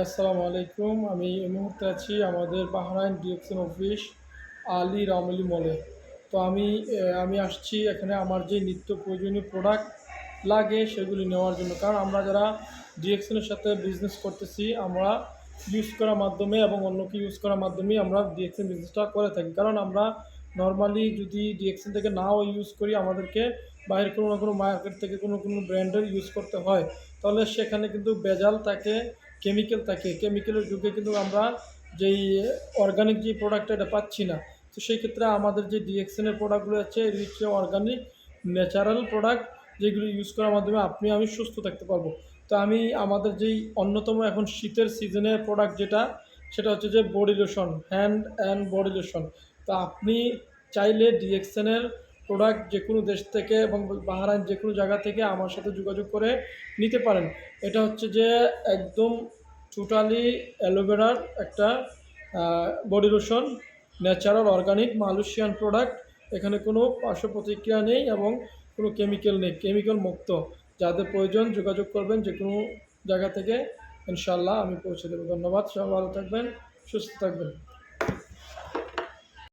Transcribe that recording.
আসসালামু আলাইকুম। আমি এই মুহূর্তে আছি আমাদের বাহরাইন ডিএক্সএন অফিস আলী রামলি মলে। তো আমি আসছি এখানে আমার যে নিত্য প্রয়োজনীয় প্রোডাক্ট লাগে সেগুলি নেওয়ার জন্য। কারণ আমরা যারা ডিএক্সএনের সাথে বিজনেস করতেছি, আমরা ইউজ করার মাধ্যমে এবং অন্যকে ইউজ করার মাধ্যমেই আমরা ডিএক্সএন বিজনেসটা করে থাকি। কারণ আমরা নর্মালি যদি ডিএক্সএন থেকে নাও ইউজ করি, আমাদেরকে বাইরের কোনো না কোনো মার্কেট থেকে কোনো ব্র্যান্ডের ইউজ করতে হয়। তাহলে সেখানে কিন্তু ভেজাল থাকে, কেমিক্যাল থাকে। কেমিক্যালের যুগে কিন্তু আমরা যেই অর্গানিক যে প্রোডাক্টটা এটা পাচ্ছি না। তো সেই ক্ষেত্রে আমাদের যে ডিএক্সএনের প্রোডাক্টগুলো আছে এগুলি হচ্ছে অর্গানিক ন্যাচারাল প্রোডাক্ট, যেগুলো ইউজ করার মাধ্যমে আমি সুস্থ থাকতে পারবো। তো আমাদের যেই অন্যতম এখন শীতের সিজনের প্রোডাক্ট সেটা হচ্ছে যে body lotion, hand and body lotion. তো আপনি চাইলে ডিএক্সএনের প্রোডাক্ট যে কোনো দেশ থেকে এবং বাহরাইন যে কোনো জায়গা থেকে আমার সাথে যোগাযোগ করে নিতে পারেন। এটা হচ্ছে যে একদম টোটালি অ্যালোভেরার একটা body lotion, natural organic Malaysian product. এখানে কোনো পার্শ্ব প্রতিক্রিয়া নেই এবং কোনো কেমিক্যাল নেই, কেমিক্যাল মুক্ত। যাদের প্রয়োজন যোগাযোগ করবেন যে কোনো জায়গা থেকে, ইনশাআল্লাহ আমি পৌঁছে দেবো। ধন্যবাদ, সবাই ভালো থাকবেন, সুস্থ থাকবেন।